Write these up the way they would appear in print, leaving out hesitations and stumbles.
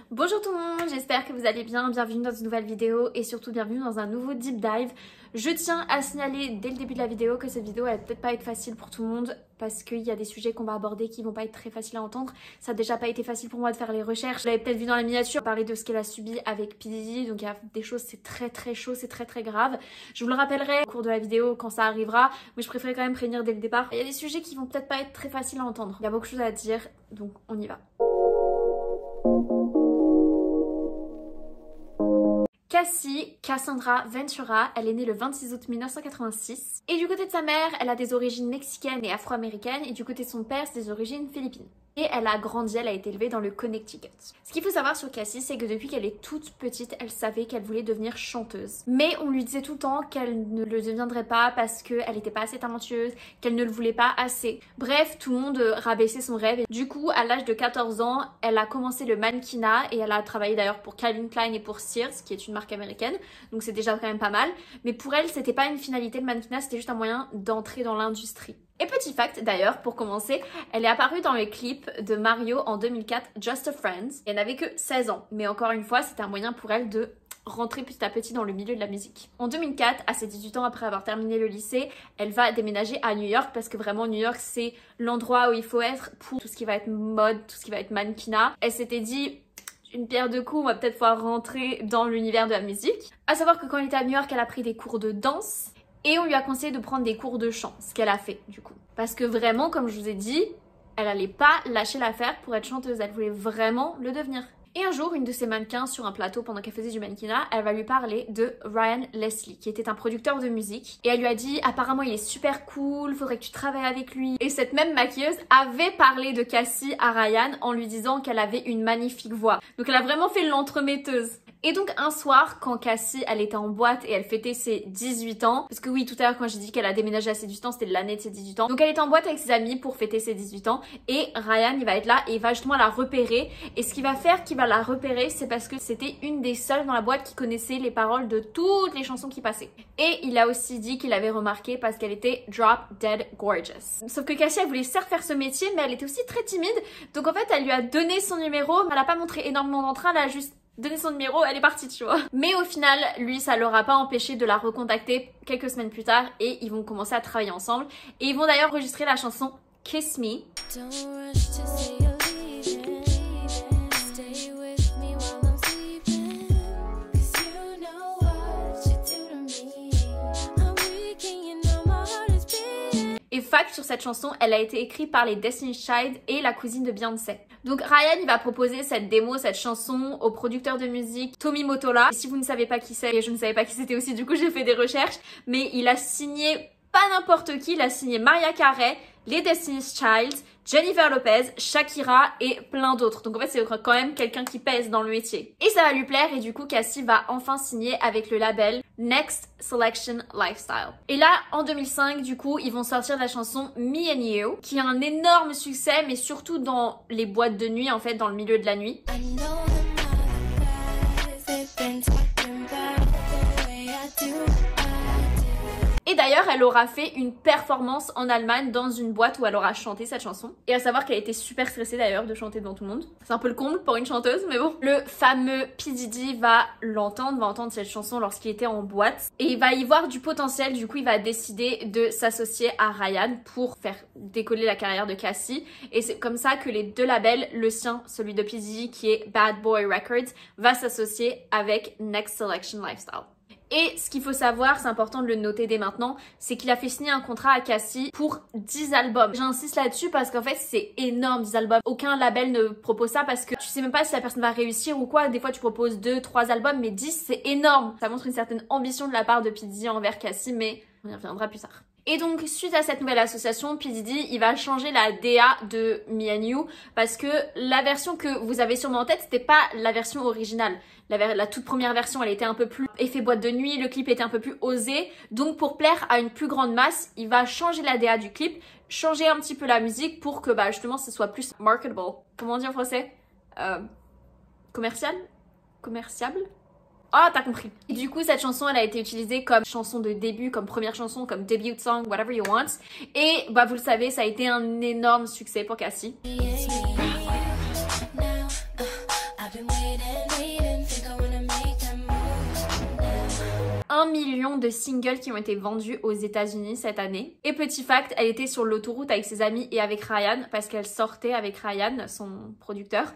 Bonjour tout le monde, j'espère que vous allez bien, bienvenue dans une nouvelle vidéo et surtout bienvenue dans un nouveau deep dive. Je tiens à signaler dès le début de la vidéo que cette vidéo elle va peut-être pas être facile pour tout le monde parce qu'il y a des sujets qu'on va aborder qui vont pas être très faciles à entendre. Ça a déjà pas été facile pour moi de faire les recherches. Vous l'avez peut-être vu dans la miniature, parler de ce qu'elle a subi avec P. Diddy, donc il y a des choses, c'est très chaud, c'est très grave. Je vous le rappellerai au cours de la vidéo quand ça arrivera, mais je préférais quand même prévenir dès le départ. Il y a des sujets qui vont peut-être pas être très faciles à entendre. Il y a beaucoup de choses à dire, donc on y va. Cassie Cassandra Ventura, elle est née le 26 août 1986 et du côté de sa mère, elle a des origines mexicaines et afro-américaines et du côté de son père, c'est des origines philippines. Et elle a grandi, elle a été élevée dans le Connecticut. Ce qu'il faut savoir sur Cassie, c'est que depuis qu'elle est toute petite, elle savait qu'elle voulait devenir chanteuse. Mais on lui disait tout le temps qu'elle ne le deviendrait pas parce qu'elle n'était pas assez talentueuse, qu'elle ne le voulait pas assez. Bref, tout le monde rabaissait son rêve. Et du coup, à l'âge de 14 ans, elle a commencé le mannequinat et elle a travaillé d'ailleurs pour Calvin Klein et pour Sears, qui est une marque américaine. Donc c'est déjà quand même pas mal. Mais pour elle, c'était pas une finalité le mannequinat, c'était juste un moyen d'entrer dans l'industrie. Et petit fact d'ailleurs, pour commencer, elle est apparue dans le clip de Mario en 2004, Just a Friend. Elle n'avait que 16 ans, mais encore une fois, c'était un moyen pour elle de rentrer petit à petit dans le milieu de la musique. En 2004, à ses 18 ans après avoir terminé le lycée, elle va déménager à New York parce que vraiment New York c'est l'endroit où il faut être pour tout ce qui va être mode, tout ce qui va être mannequinat. Elle s'était dit une pierre deux coups, on va peut-être pouvoir rentrer dans l'univers de la musique. À savoir que quand elle était à New York, elle a pris des cours de danse. Et on lui a conseillé de prendre des cours de chant, ce qu'elle a fait du coup. Parce que vraiment, comme je vous ai dit, elle allait pas lâcher l'affaire pour être chanteuse, elle voulait vraiment le devenir. Et un jour, une de ses mannequins sur un plateau pendant qu'elle faisait du mannequinat, elle va lui parler de Ryan Leslie, qui était un producteur de musique. Et elle lui a dit, apparemment il est super cool, faudrait que tu travailles avec lui. Et cette même maquilleuse avait parlé de Cassie à Ryan en lui disant qu'elle avait une magnifique voix. Donc elle a vraiment fait l'entremetteuse. Et donc un soir, quand Cassie, elle était en boîte et elle fêtait ses 18 ans, parce que oui, tout à l'heure quand j'ai dit qu'elle a déménagé à ses 18 ans, c'était l'année de ses 18 ans. Donc elle était en boîte avec ses amis pour fêter ses 18 ans et Ryan, il va être là et il va justement la repérer. Et ce qu'il va faire qu'il va la repérer, c'est parce que c'était une des seules dans la boîte qui connaissait les paroles de toutes les chansons qui passaient. Et il a aussi dit qu'il avait remarqué parce qu'elle était drop dead gorgeous. Sauf que Cassie, elle voulait certes faire ce métier, mais elle était aussi très timide. Donc en fait, elle lui a donné son numéro, mais elle a pas montré énormément d'entrain, elle a juste donné son numéro, elle est partie, tu vois. Mais au final, lui, ça l'aura pas empêché de la recontacter quelques semaines plus tard et ils vont commencer à travailler ensemble. Et ils vont d'ailleurs enregistrer la chanson Kiss Me. Et fact sur cette chanson, elle a été écrite par les Destiny's Child et la cousine de Beyoncé. Donc Ryan, il va proposer cette démo, cette chanson au producteur de musique Tommy Mottola. Et si vous ne savez pas qui c'est, et je ne savais pas qui c'était aussi, du coup j'ai fait des recherches, mais il a signé pas n'importe qui, il a signé Mariah Carey, les Destiny's Child, Jennifer Lopez, Shakira et plein d'autres. Donc en fait c'est quand même quelqu'un qui pèse dans le métier. Et ça va lui plaire et du coup Cassie va enfin signer avec le label Next Selection Lifestyle. Et là en 2005 du coup ils vont sortir la chanson Me and You qui a un énorme succès mais surtout dans les boîtes de nuit en fait, dans le milieu de la nuit. Et d'ailleurs, elle aura fait une performance en Allemagne dans une boîte où elle aura chanté cette chanson. Et à savoir qu'elle était super stressée d'ailleurs de chanter devant tout le monde. C'est un peu le comble pour une chanteuse, mais bon. Le fameux P. Diddy va entendre cette chanson lorsqu'il était en boîte. Et il va y voir du potentiel, du coup il va décider de s'associer à Ryan pour faire décoller la carrière de Cassie. Et c'est comme ça que les deux labels, le sien, celui de P. Diddy qui est Bad Boy Records, va s'associer avec Next Selection Lifestyle. Et ce qu'il faut savoir, c'est important de le noter dès maintenant, c'est qu'il a fait signer un contrat à Cassie pour 10 albums. J'insiste là-dessus parce qu'en fait c'est énorme 10 albums. Aucun label ne propose ça parce que tu sais même pas si la personne va réussir ou quoi. Des fois tu proposes 2, 3 albums mais 10 c'est énorme. Ça montre une certaine ambition de la part de P. Diddy envers Cassie mais on y reviendra plus tard. Et donc suite à cette nouvelle association, P. Diddy il va changer la DA de Me and You parce que la version que vous avez sûrement en tête c'était pas la version originale. La toute première version elle était un peu plus effet boîte de nuit, le clip était un peu plus osé. Donc pour plaire à une plus grande masse, il va changer la DA du clip, changer un petit peu la musique pour que justement ce soit plus marketable. Comment on dit en français? Commerciable? Ah, t'as compris. Et du coup, cette chanson, elle a été utilisée comme chanson de début, comme première chanson, comme debut song, whatever you want. Et vous le savez, ça a été un énorme succès pour Cassie. 1 million de singles qui ont été vendus aux États-Unis cette année. Et petit fact, elle était sur l'autoroute avec ses amis et avec Ryan parce qu'elle sortait avec Ryan, son producteur.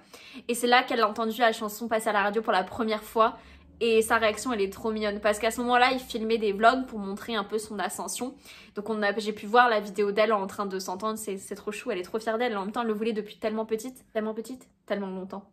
Et c'est là qu'elle a entendu la chanson passer à la radio pour la première fois. Et sa réaction, elle est trop mignonne parce qu'à ce moment-là, il filmait des vlogs pour montrer un peu son ascension. Donc j'ai pu voir la vidéo d'elle en train de s'entendre. C'est trop chou, elle est trop fière d'elle. En même temps, elle le voulait depuis tellement petite, tellement longtemps.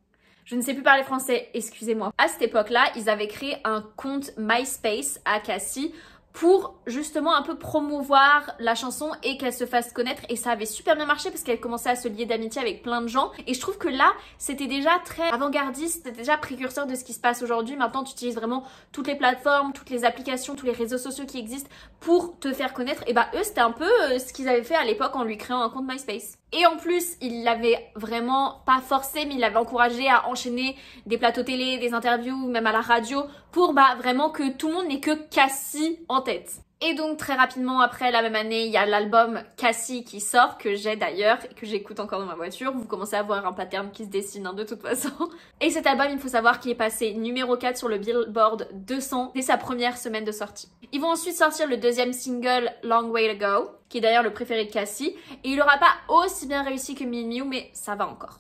Je ne sais plus parler français, excusez-moi. À cette époque-là, ils avaient créé un compte MySpace à Cassie pour justement un peu promouvoir la chanson et qu'elle se fasse connaître, et ça avait super bien marché parce qu'elle commençait à se lier d'amitié avec plein de gens, et je trouve que là c'était déjà très avant-gardiste, c'était déjà précurseur de ce qui se passe aujourd'hui. Maintenant tu utilises vraiment toutes les plateformes, toutes les applications, tous les réseaux sociaux qui existent pour te faire connaître, et bah eux c'était un peu ce qu'ils avaient fait à l'époque en lui créant un compte MySpace. Et en plus, il l'avait vraiment pas forcé, mais il l'avait encouragé à enchaîner des plateaux télé, des interviews, même à la radio, pour vraiment que tout le monde n'ait que Cassie en tête. Et donc très rapidement après, la même année, il y a l'album Cassie qui sort, que j'ai d'ailleurs et que j'écoute encore dans ma voiture. Vous commencez à voir un pattern qui se dessine de toute façon. Et cet album, il faut savoir qu'il est passé numéro 4 sur le Billboard 200 dès sa première semaine de sortie. Ils vont ensuite sortir le deuxième single Long Way to Go, qui est d'ailleurs le préféré de Cassie. Et il n'aura pas aussi bien réussi que Me and You, mais ça va encore.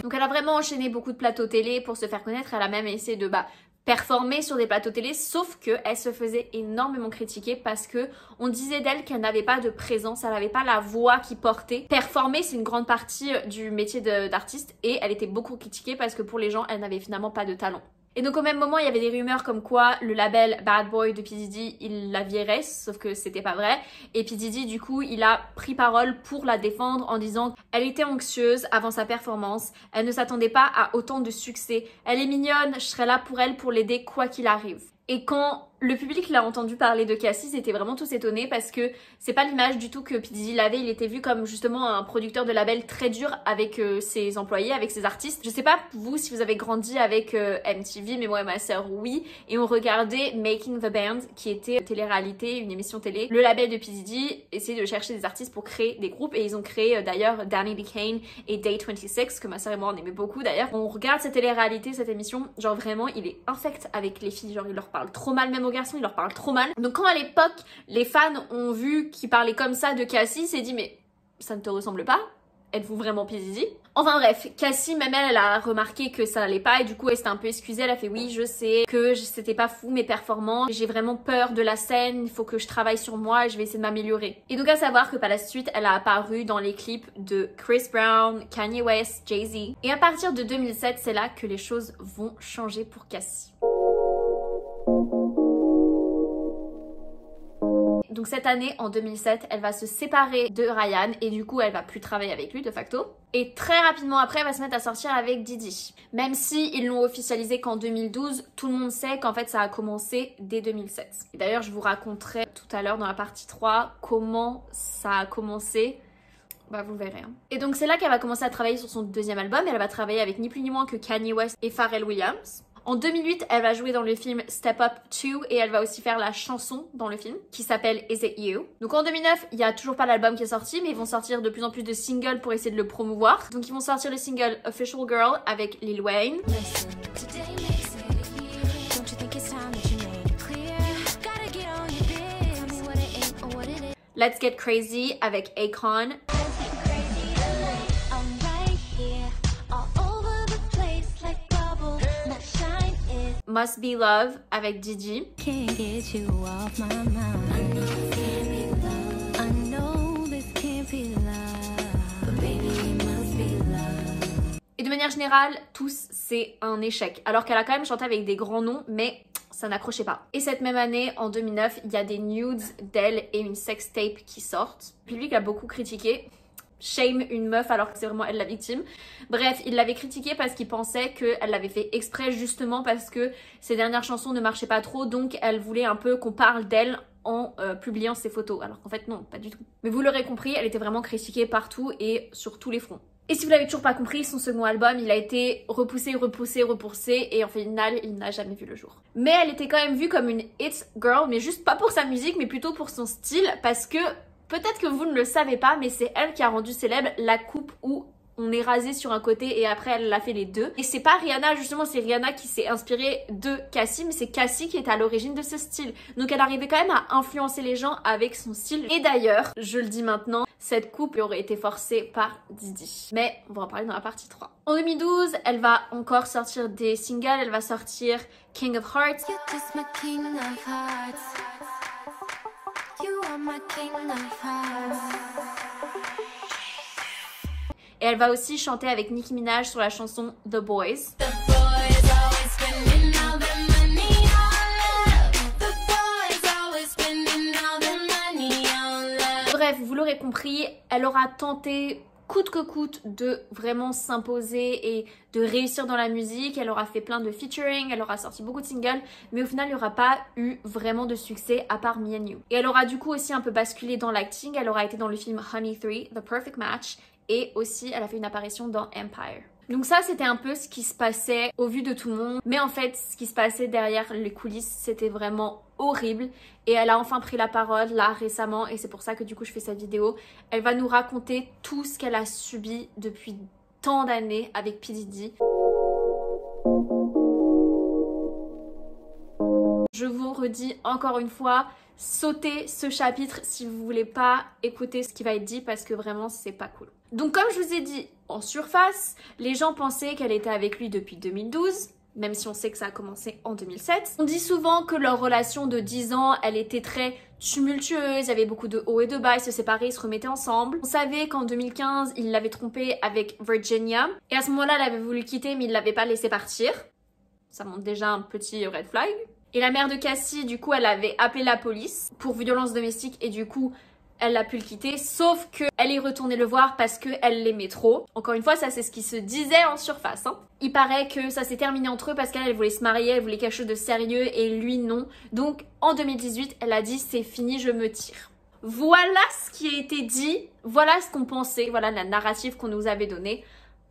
Donc elle a vraiment enchaîné beaucoup de plateaux télé pour se faire connaître. Elle a même essayé de performer sur des plateaux télé, sauf qu'elle se faisait énormément critiquer parce que on disait d'elle qu'elle n'avait pas de présence, elle n'avait pas la voix qui portait. Performer, c'est une grande partie du métier d'artiste, et elle était beaucoup critiquée parce que pour les gens, elle n'avait finalement pas de talent. Et donc au même moment, il y avait des rumeurs comme quoi le label Bad Boy de P. Diddy, il la virait, sauf que c'était pas vrai. Et P. Diddy, du coup, il a pris parole pour la défendre en disant qu'elle était anxieuse avant sa performance, elle ne s'attendait pas à autant de succès, elle est mignonne, je serai là pour elle pour l'aider quoi qu'il arrive. Et quand le public l'a entendu parler de Cassie, c'était vraiment tous étonnés parce que c'est pas l'image du tout que P. Diddy l'avait. Il était vu comme justement un producteur de label très dur avec ses employés, avec ses artistes. Je sais pas vous si vous avez grandi avec MTV, mais moi et ma sœur oui. Et on regardait Making the Band, qui était une télé-réalité, une émission télé. Le label de P. Diddy essayait de chercher des artistes pour créer des groupes, et ils ont créé d'ailleurs Danny D. Kane et Day 26, que ma sœur et moi on aimait beaucoup d'ailleurs. On regarde cette télé-réalité, cette émission, genre vraiment il est infect avec les filles, genre il leur parle trop mal, même aux garçons il leur parle trop mal. Donc quand à l'époque les fans ont vu qu'il parlait comme ça de Cassie, s'est dit mais ça ne te ressemble pas? Êtes-vous vraiment P. Diddy? Enfin bref, Cassie, même elle a remarqué que ça n'allait pas, et du coup elle s'était un peu excusée. Elle a fait oui, je sais que c'était pas fou mes performances, j'ai vraiment peur de la scène, il faut que je travaille sur moi et je vais essayer de m'améliorer. Et donc à savoir que par la suite elle a apparu dans les clips de Chris Brown, Kanye West, Jay-Z. Et à partir de 2007, c'est là que les choses vont changer pour Cassie. Donc cette année, en 2007, elle va se séparer de Ryan et du coup elle va plus travailler avec lui de facto. Et très rapidement après, elle va se mettre à sortir avec Diddy. Même si ils l'ont officialisé qu'en 2012, tout le monde sait qu'en fait ça a commencé dès 2007. Et d'ailleurs je vous raconterai tout à l'heure dans la partie 3 comment ça a commencé. Vous verrez. Et donc c'est là qu'elle va commencer à travailler sur son deuxième album. Elle va travailler avec ni plus ni moins que Kanye West et Pharrell Williams. En 2008, elle va jouer dans le film Step Up 2 et elle va aussi faire la chanson dans le film qui s'appelle Is It You. Donc en 2009, il n'y a toujours pas l'album qui est sorti, mais ils vont sortir de plus en plus de singles pour essayer de le promouvoir. Donc ils vont sortir le single Official Girl avec Lil Wayne. Let's Get Crazy avec Akon. Must Be Love avec Diddy. Et de manière générale, tous c'est un échec. Alors qu'elle a quand même chanté avec des grands noms, mais ça n'accrochait pas. Et cette même année, en 2009, il y a des nudes d'elle et une sextape qui sortent. Le public a beaucoup critiqué. Shame une meuf alors que c'est vraiment elle la victime. Bref, il l'avait critiquée parce qu'il pensait qu'elle l'avait fait exprès justement parce que ses dernières chansons ne marchaient pas trop, donc elle voulait un peu qu'on parle d'elle en publiant ses photos. Alors qu'en fait non, pas du tout. Mais vous l'aurez compris, elle était vraiment critiquée partout et sur tous les fronts. Et si vous l'avez toujours pas compris, son second album, il a été repoussé, et en final, il n'a jamais vu le jour. Mais elle était quand même vue comme une hit girl, mais juste pas pour sa musique, mais plutôt pour son style, parce que peut-être que vous ne le savez pas, mais c'est elle qui a rendu célèbre la coupe où on est rasé sur un côté et après elle a fait les deux. Et c'est pas Rihanna, justement, c'est Rihanna qui s'est inspirée de Cassie, mais c'est Cassie qui est à l'origine de ce style. Donc elle arrivait quand même à influencer les gens avec son style. Et d'ailleurs, je le dis maintenant, cette coupe aurait été forcée par Didi. Mais on va en parler dans la partie 3. En 2012, elle va encore sortir des singles, elle va sortir King of Hearts. You're just my king of hearts. You are my king of hearts. Et elle va aussi chanter avec Nicki Minaj sur la chanson The Boys. Bref, vous l'aurez compris, elle aura tenté coûte que coûte de vraiment s'imposer et de réussir dans la musique. Elle aura fait plein de featuring, elle aura sorti beaucoup de singles, mais au final il n'y aura pas eu vraiment de succès à part Me and You. Et elle aura du coup aussi un peu basculé dans l'acting, elle aura été dans le film Honey 3, The Perfect Match, et aussi elle a fait une apparition dans Empire. Donc ça c'était un peu ce qui se passait au vu de tout le monde, mais en fait ce qui se passait derrière les coulisses c'était vraiment horrible et elle a enfin pris la parole là récemment et c'est pour ça que du coup je fais cette vidéo. Elle va nous raconter tout ce qu'elle a subi depuis tant d'années avec P. Diddy. Je vous redis encore une fois, sautez ce chapitre si vous voulez pas écouter ce qui va être dit parce que vraiment c'est pas cool. Donc comme je vous ai dit en surface, les gens pensaient qu'elle était avec lui depuis 2012, même si on sait que ça a commencé en 2007. On dit souvent que leur relation de 10 ans, elle était très tumultueuse, il y avait beaucoup de hauts et de bas, ils se séparaient, ils se remettaient ensemble. On savait qu'en 2015, il l'avait trompée avec Virginia, et à ce moment-là, elle avait voulu quitter, mais il l'avait pas laissé partir. Ça montre déjà un petit red flag. Et la mère de Cassie, du coup, elle avait appelé la police pour violence domestique, et du coup, elle a pu le quitter, sauf qu'elle est retournée le voir parce qu'elle l'aimait trop. Encore une fois, ça c'est ce qui se disait en surface. Hein. Il paraît que ça s'est terminé entre eux parce qu'elle voulait se marier, elle voulait quelque chose de sérieux et lui non. Donc en 2018, elle a dit c'est fini, je me tire. Voilà ce qui a été dit, voilà ce qu'on pensait, voilà la narrative qu'on nous avait donnée,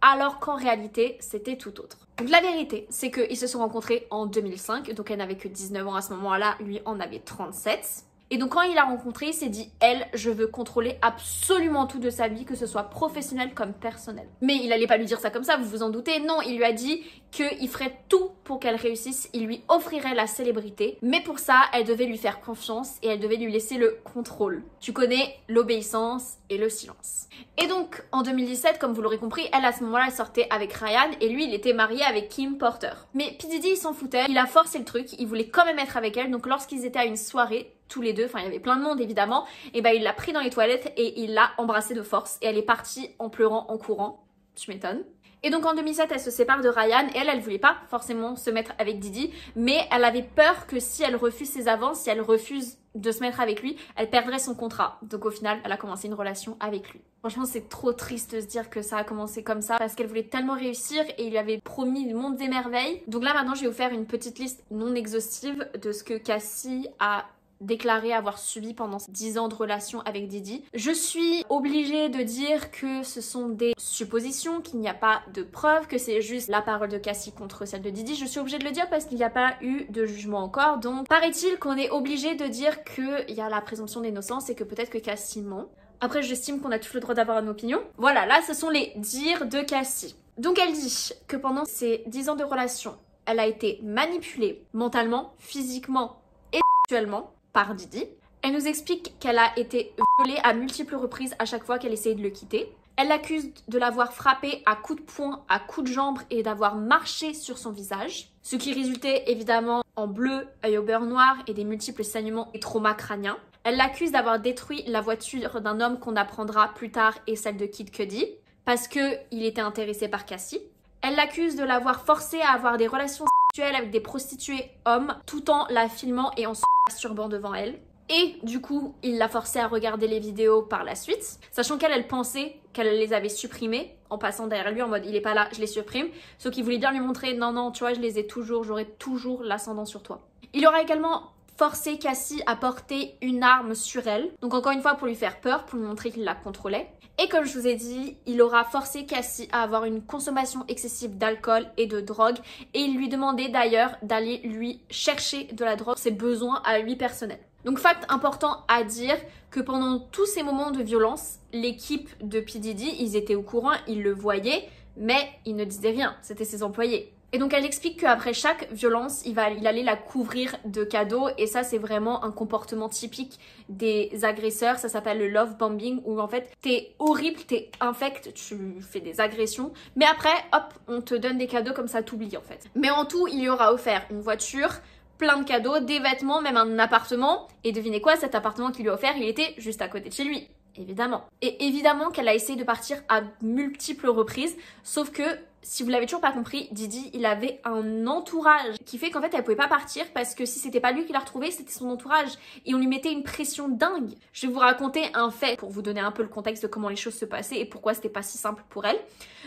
alors qu'en réalité, c'était tout autre. Donc la vérité, c'est qu'ils se sont rencontrés en 2005, donc elle n'avait que 19 ans à ce moment-là, lui en avait 37. Et donc quand il l'a rencontrée, il s'est dit « Elle, je veux contrôler absolument tout de sa vie, que ce soit professionnel comme personnel. » Mais il allait pas lui dire ça comme ça, vous vous en doutez. Non, il lui a dit qu'il ferait tout pour qu'elle réussisse. Il lui offrirait la célébrité. Mais pour ça, elle devait lui faire confiance et elle devait lui laisser le contrôle. Tu connais l'obéissance et le silence. Et donc en 2017, comme vous l'aurez compris, elle à ce moment-là, elle sortait avec Ryan et lui, il était marié avec Kim Porter. Mais P. Diddy, il s'en foutait. Il a forcé le truc. Il voulait quand même être avec elle. Donc lorsqu'ils étaient à une soirée, tous les deux, enfin il y avait plein de monde évidemment, et ben il l'a pris dans les toilettes et il l'a embrassée de force et elle est partie en pleurant, en courant, tu m'étonnes. Et donc en 2007 elle se sépare de Ryan et elle voulait pas forcément se mettre avec Diddy, mais elle avait peur que si elle refuse ses avances, si elle refuse de se mettre avec lui, elle perdrait son contrat. Donc au final elle a commencé une relation avec lui. Franchement c'est trop triste de se dire que ça a commencé comme ça parce qu'elle voulait tellement réussir et il lui avait promis mondes et merveilles. Donc là maintenant je vais vous faire une petite liste non exhaustive de ce que Cassie a déclaré avoir subi pendant 10 ans de relation avec Diddy. Je suis obligée de dire que ce sont des suppositions, qu'il n'y a pas de preuves, que c'est juste la parole de Cassie contre celle de Diddy. Je suis obligée de le dire parce qu'il n'y a pas eu de jugement encore. Donc paraît-il qu'on est obligé de dire qu'il y a la présomption d'innocence et que peut-être que Cassie ment. Après j'estime qu'on a tous le droit d'avoir une opinion. Voilà, là ce sont les dires de Cassie. Donc elle dit que pendant ces 10 ans de relation, elle a été manipulée mentalement, physiquement et sexuellement par Diddy. Elle nous explique qu'elle a été violée à multiples reprises à chaque fois qu'elle essayait de le quitter. Elle l'accuse de l'avoir frappé à coups de poing, à coups de jambe et d'avoir marché sur son visage. Ce qui résultait évidemment en bleu, œil au beurre noir et des multiples saignements et traumas crâniens. Elle l'accuse d'avoir détruit la voiture d'un homme qu'on apprendra plus tard et celle de Kid Cudi parce qu'il était intéressé par Cassie. Elle l'accuse de l'avoir forcé à avoir des relations sexuelles avec des prostituées hommes tout en la filmant et en se masturbant devant elle. Et du coup, il l'a forcée à regarder les vidéos par la suite, sachant qu'elle pensait qu'elle les avait supprimées en passant derrière lui en mode il est pas là, je les supprime. Sauf qu'il voulait bien lui montrer non, non, tu vois, je les ai toujours, j'aurai toujours l'ascendant sur toi. Il aura également forcé Cassie à porter une arme sur elle. Donc encore une fois pour lui faire peur, pour lui montrer qu'il la contrôlait. Et comme je vous ai dit, il aura forcé Cassie à avoir une consommation excessive d'alcool et de drogue. Et il lui demandait d'ailleurs d'aller lui chercher de la drogue, ses besoins à lui personnels. Donc fact important à dire que pendant tous ces moments de violence, l'équipe de P. Diddy, ils étaient au courant, ils le voyaient, mais ils ne disaient rien, c'était ses employés. Et donc elle explique qu'après chaque violence, il allait la couvrir de cadeaux et ça c'est vraiment un comportement typique des agresseurs, ça s'appelle le love bombing où en fait t'es horrible, t'es infect, tu fais des agressions, mais après hop, on te donne des cadeaux comme ça t'oublies en fait. Mais en tout, il lui aura offert une voiture, plein de cadeaux, des vêtements, même un appartement et devinez quoi, cet appartement qu'il lui a offert, il était juste à côté de chez lui. Évidemment. Et évidemment qu'elle a essayé de partir à multiples reprises, sauf que si vous l'avez toujours pas compris, Diddy, il avait un entourage qui fait qu'en fait elle pouvait pas partir parce que si c'était pas lui qui l'a retrouvée, c'était son entourage et on lui mettait une pression dingue. Je vais vous raconter un fait pour vous donner un peu le contexte de comment les choses se passaient et pourquoi c'était pas si simple pour elle.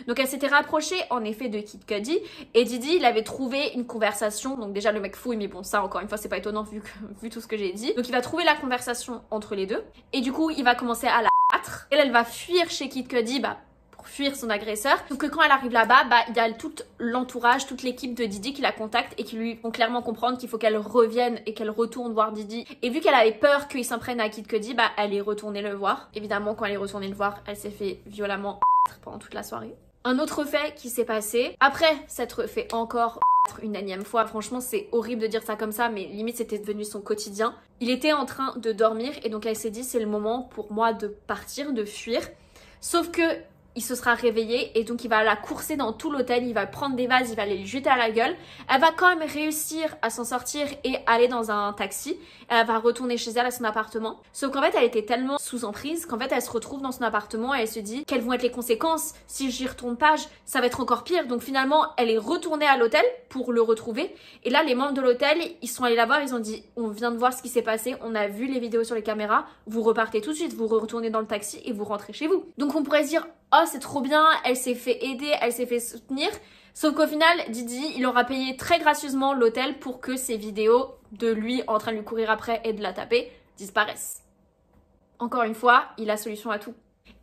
Donc elle s'était rapprochée en effet de Kid Cudi et Diddy, il avait trouvé une conversation, donc déjà le mec fouille mais bon ça encore une fois c'est pas étonnant vu tout ce que j'ai dit. Donc il va trouver la conversation entre les deux et du coup il va commencer à la battre. Elle va fuir chez Kid Cudi, fuir son agresseur. Donc que quand elle arrive là-bas, il y a tout l'entourage, toute l'équipe de Diddy qui la contacte et qui lui font clairement comprendre qu'il faut qu'elle revienne et qu'elle retourne voir Diddy. Et vu qu'elle avait peur qu'il s'en prenne à Kid Cudi, elle est retournée le voir. Évidemment, quand elle est retournée le voir, elle s'est fait violemment pendant toute la soirée. Un autre fait qui s'est passé, après s'être fait encore une énième fois, franchement c'est horrible de dire ça comme ça, mais limite c'était devenu son quotidien. Il était en train de dormir et donc elle s'est dit c'est le moment pour moi de partir, de fuir. Sauf que il se sera réveillé et donc il va la courser dans tout l'hôtel, il va prendre des vases, il va les jeter à la gueule. Elle va quand même réussir à s'en sortir et aller dans un taxi. Elle va retourner chez elle à son appartement. Sauf qu'en fait elle était tellement sous emprise qu'en fait elle se retrouve dans son appartement et elle se dit quelles vont être les conséquences si j'y retourne pas, ça va être encore pire. Donc finalement elle est retournée à l'hôtel pour le retrouver et là les membres de l'hôtel ils sont allés la voir, ils ont dit on vient de voir ce qui s'est passé, on a vu les vidéos sur les caméras, vous repartez tout de suite, vous retournez dans le taxi et vous rentrez chez vous. Donc on pourrait se dire oh c'est trop bien, elle s'est fait aider, elle s'est fait soutenir. Sauf qu'au final, Diddy, il aura payé très gracieusement l'hôtel pour que ces vidéos de lui en train de lui courir après et de la taper disparaissent. Encore une fois, il a solution à tout.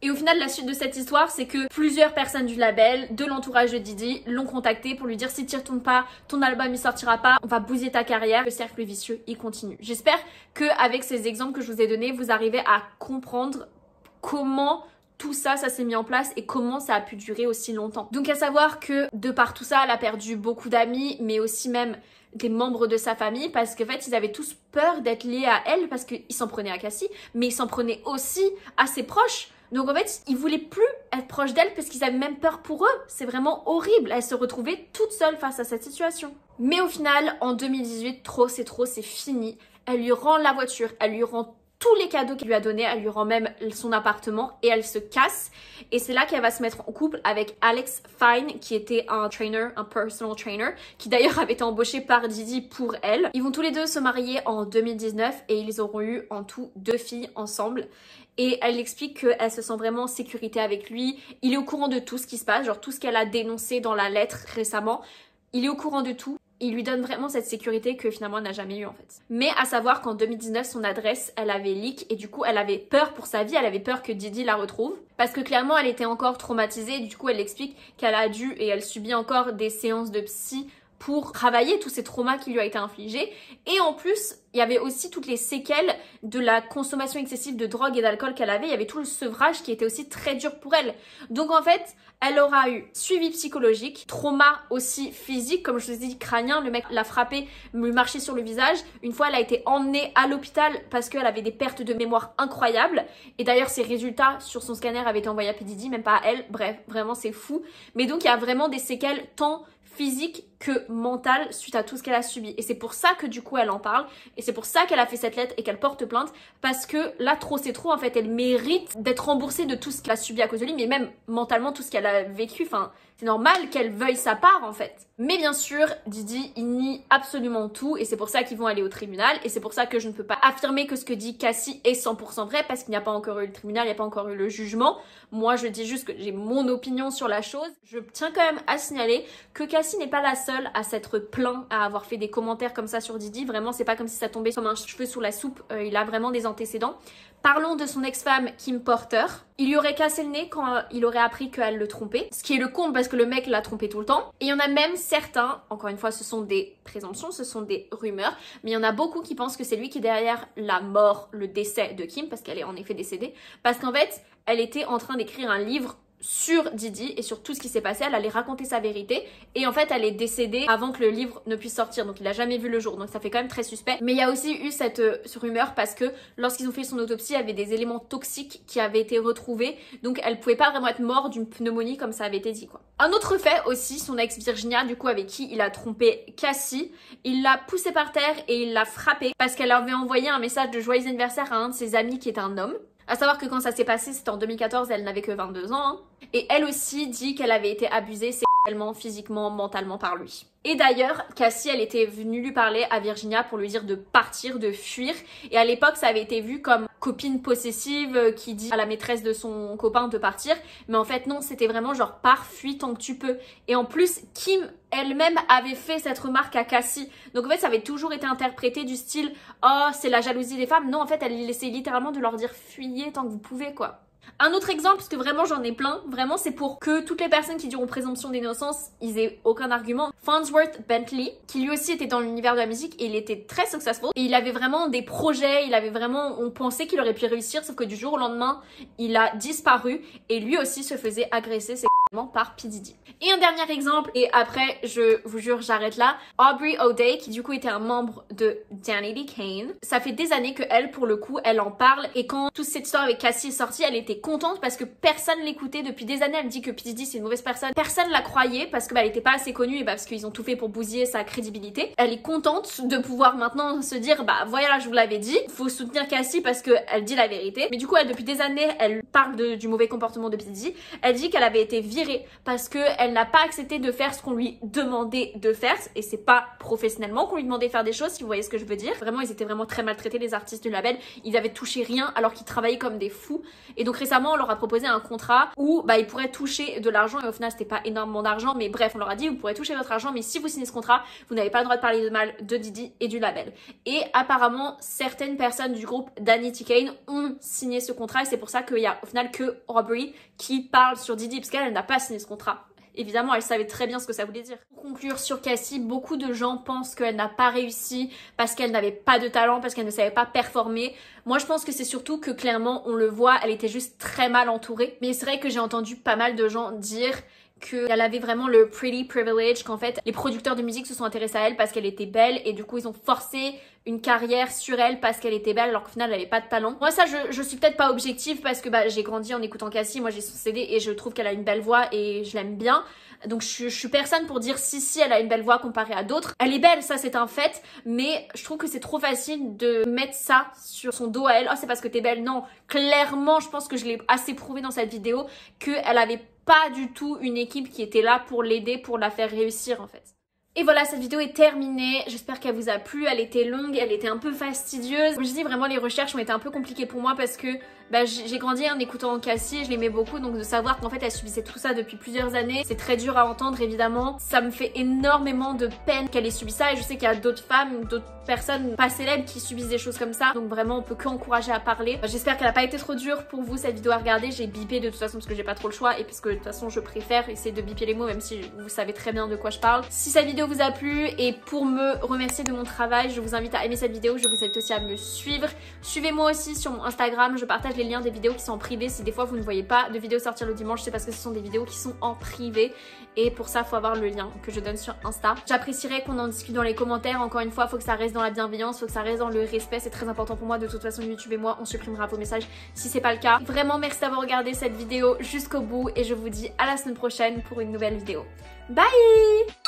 Et au final, la suite de cette histoire, c'est que plusieurs personnes du label, de l'entourage de Diddy, l'ont contacté pour lui dire si tu ne retournes pas, ton album il sortira pas, on va bousiller ta carrière, le cercle vicieux il continue. J'espère qu'avec ces exemples que je vous ai donnés, vous arrivez à comprendre comment tout ça s'est mis en place et comment ça a pu durer aussi longtemps. Donc à savoir que de par tout ça, elle a perdu beaucoup d'amis, mais aussi même des membres de sa famille parce qu'en fait, ils avaient tous peur d'être liés à elle parce qu'ils s'en prenaient à Cassie, mais ils s'en prenaient aussi à ses proches. Donc en fait, ils voulaient plus être proches d'elle parce qu'ils avaient même peur pour eux. C'est vraiment horrible. Elle se retrouvait toute seule face à cette situation. Mais au final, en 2018, trop, c'est fini. Elle lui rend la voiture, elle lui rend tous les cadeaux qu'elle lui a donnés, elle lui rend même son appartement et elle se casse. Et c'est là qu'elle va se mettre en couple avec Alex Fine, qui était un trainer, un personal trainer, qui d'ailleurs avait été embauché par Diddy pour elle. Ils vont tous les deux se marier en 2019 et ils auront eu en tout 2 filles ensemble. Et elle explique qu'elle se sent vraiment en sécurité avec lui. Il est au courant de tout ce qui se passe, genre tout ce qu'elle a dénoncé dans la lettre récemment. Il est au courant de tout. Il lui donne vraiment cette sécurité que finalement elle n'a jamais eu en fait. Mais à savoir qu'en 2019, son adresse, elle avait leak et du coup elle avait peur pour sa vie, elle avait peur que Diddy la retrouve. Parce que clairement elle était encore traumatisée, du coup elle explique qu'elle a dû et elle subit encore des séances de psy pour travailler tous ces traumas qui lui a été infligés. Et en plus, il y avait aussi toutes les séquelles de la consommation excessive de drogue et d'alcool qu'elle avait. Il y avait tout le sevrage qui était aussi très dur pour elle. Donc en fait, elle aura eu suivi psychologique, trauma aussi physique, comme je vous ai dit, crânien. Le mec l'a frappé, lui marchait sur le visage. Une fois, elle a été emmenée à l'hôpital parce qu'elle avait des pertes de mémoire incroyables. Et d'ailleurs, ses résultats sur son scanner avaient été envoyés à P. Diddy, même pas à elle. Bref, vraiment, c'est fou. Mais donc, il y a vraiment des séquelles tant physique que mentale suite à tout ce qu'elle a subi. Et c'est pour ça que du coup elle en parle et c'est pour ça qu'elle a fait cette lettre et qu'elle porte plainte parce que là trop c'est trop en fait, elle mérite d'être remboursée de tout ce qu'elle a subi à cause de lui mais même mentalement tout ce qu'elle a vécu, enfin c'est normal qu'elle veuille sa part en fait. Mais bien sûr Diddy il nie absolument tout et c'est pour ça qu'ils vont aller au tribunal et c'est pour ça que je ne peux pas affirmer que ce que dit Cassie est 100% vrai parce qu'il n'y a pas encore eu le tribunal, il n'y a pas encore eu le jugement. Moi je dis juste que j'ai mon opinion sur la chose. Je tiens quand même à signaler que Cassie n'est pas la seule seul à s'être plaint, à avoir fait des commentaires comme ça sur Didi. Vraiment, c'est pas comme si ça tombait comme un cheveu sous la soupe. Il a vraiment des antécédents. Parlons de son ex-femme Kim Porter. Il lui aurait cassé le nez quand il aurait appris qu'elle le trompait. Ce qui est le comble parce que le mec l'a trompé tout le temps. Et il y en a même certains, encore une fois ce sont des présomptions, ce sont des rumeurs, mais il y en a beaucoup qui pensent que c'est lui qui est derrière la mort, le décès de Kim, parce qu'elle est en effet décédée. Parce qu'en fait, elle était en train d'écrire un livre sur Didi et sur tout ce qui s'est passé. Elle allait raconter sa vérité et en fait elle est décédée avant que le livre ne puisse sortir, donc il a jamais vu le jour, donc ça fait quand même très suspect. Mais il y a aussi eu cette rumeur parce que lorsqu'ils ont fait son autopsie, il y avait des éléments toxiques qui avaient été retrouvés, donc elle pouvait pas vraiment être morte d'une pneumonie comme ça avait été dit quoi. Un autre fait aussi, son ex Virginia, du coup avec qui il a trompé Cassie, il l'a poussée par terre et il l'a frappée parce qu'elle avait envoyé un message de joyeux anniversaire à un de ses amis qui est un homme. À savoir que quand ça s'est passé, c'était en 2014, elle n'avait que 22 ans. Hein. Et elle aussi dit qu'elle avait été abusée sexuellement, physiquement, mentalement par lui. Et d'ailleurs, Cassie, elle était venue lui parler à Virginia pour lui dire de partir, de fuir. Et à l'époque, ça avait été vu comme copine possessive qui dit à la maîtresse de son copain de partir. Mais en fait, non, c'était vraiment genre pars, fuis tant que tu peux. Et en plus, Kim elle-même avait fait cette remarque à Cassie. Donc en fait, ça avait toujours été interprété du style « Oh, c'est la jalousie des femmes ». Non, en fait, elle essaie littéralement de leur dire « Fuyez tant que vous pouvez, quoi ». Un autre exemple, parce que vraiment j'en ai plein, vraiment c'est pour que toutes les personnes qui diront présomption d'innocence, ils aient aucun argument. Farnsworth Bentley, qui lui aussi était dans l'univers de la musique et il était très successful. Et il avait vraiment des projets, il avait vraiment, on pensait qu'il aurait pu réussir, sauf que du jour au lendemain, il a disparu et lui aussi se faisait agresser par P. Diddy. Et un dernier exemple, et après je vous jure j'arrête là, Aubrey O'Day qui du coup était un membre de Danity Kane. Ça fait des années que elle pour le coup elle en parle et quand toute cette histoire avec Cassie est sortie elle était contente parce que personne l'écoutait depuis des années. Elle dit que P. Diddy c'est une mauvaise personne, personne la croyait parce que elle était pas assez connue et parce qu'ils ont tout fait pour bousiller sa crédibilité. Elle est contente de pouvoir maintenant se dire bah voilà je vous l'avais dit, faut soutenir Cassie parce que elle dit la vérité. Mais du coup elle depuis des années elle parle du mauvais comportement de P. Diddy. Elle dit qu'elle avait été virée parce qu'elle n'a pas accepté de faire ce qu'on lui demandait de faire et c'est pas professionnellement qu'on lui demandait de faire des choses si vous voyez ce que je veux dire. Vraiment ils étaient vraiment très maltraités les artistes du label, ils avaient touché rien alors qu'ils travaillaient comme des fous et donc récemment on leur a proposé un contrat où bah ils pourraient toucher de l'argent et au final c'était pas énormément d'argent mais bref on leur a dit vous pourrez toucher votre argent mais si vous signez ce contrat vous n'avez pas le droit de parler de mal de Diddy et du label. Et apparemment certaines personnes du groupe Danity Kane ont signé ce contrat et c'est pour ça qu'il y a au final que Aubrey qui parle sur Diddy parce qu'elle n'a pas signé ce contrat. Évidemment, elle savait très bien ce que ça voulait dire. Pour conclure sur Cassie, beaucoup de gens pensent qu'elle n'a pas réussi parce qu'elle n'avait pas de talent, parce qu'elle ne savait pas performer. Moi, je pense que c'est surtout que clairement, on le voit, elle était juste très mal entourée. Mais c'est vrai que j'ai entendu pas mal de gens dire qu'elle avait vraiment le pretty privilege, qu'en fait les producteurs de musique se sont intéressés à elle parce qu'elle était belle et du coup ils ont forcé une carrière sur elle parce qu'elle était belle alors qu'au final elle avait pas de talent. Moi ça je suis peut-être pas objective parce que bah j'ai grandi en écoutant Cassie, moi j'ai son CD et je trouve qu'elle a une belle voix et je l'aime bien. Donc je suis personne pour dire si elle a une belle voix comparée à d'autres. Elle est belle, ça c'est un fait, mais je trouve que c'est trop facile de mettre ça sur son dos à elle. Oh c'est parce que t'es belle, non. Clairement je pense que je l'ai assez prouvé dans cette vidéo qu'elle avait pas du tout une équipe qui était là pour l'aider, pour la faire réussir en fait. Et voilà, cette vidéo est terminée, j'espère qu'elle vous a plu, elle était longue, elle était un peu fastidieuse. Comme je dis, vraiment les recherches ont été un peu compliquées pour moi parce que bah, j'ai grandi en écoutant Cassie, je l'aimais beaucoup, donc de savoir qu'en fait elle subissait tout ça depuis plusieurs années, c'est très dur à entendre évidemment. Ça me fait énormément de peine qu'elle ait subi ça et je sais qu'il y a d'autres femmes, d'autres personnes pas célèbres qui subissent des choses comme ça, donc vraiment on peut que encourager à parler. J'espère qu'elle a pas été trop dure pour vous cette vidéo à regarder, j'ai bipé de toute façon parce que j'ai pas trop le choix et parce que de toute façon je préfère essayer de biper les mots même si vous savez très bien de quoi je parle. Si cette vidéo vous a plu et pour me remercier de mon travail, je vous invite à aimer cette vidéo, je vous invite aussi à me suivre. Suivez-moi aussi sur mon Instagram, je partage les liens des vidéos qui sont en privé. Si des fois vous ne voyez pas de vidéos sortir le dimanche, c'est parce que ce sont des vidéos qui sont en privé et pour ça il faut avoir le lien que je donne sur Insta. J'apprécierais qu'on en discute dans les commentaires, encore une fois faut que ça reste dans la bienveillance, faut que ça reste dans le respect, c'est très important pour moi. De toute façon YouTube et moi on supprimera vos messages si c'est pas le cas. Vraiment merci d'avoir regardé cette vidéo jusqu'au bout et je vous dis à la semaine prochaine pour une nouvelle vidéo. Bye!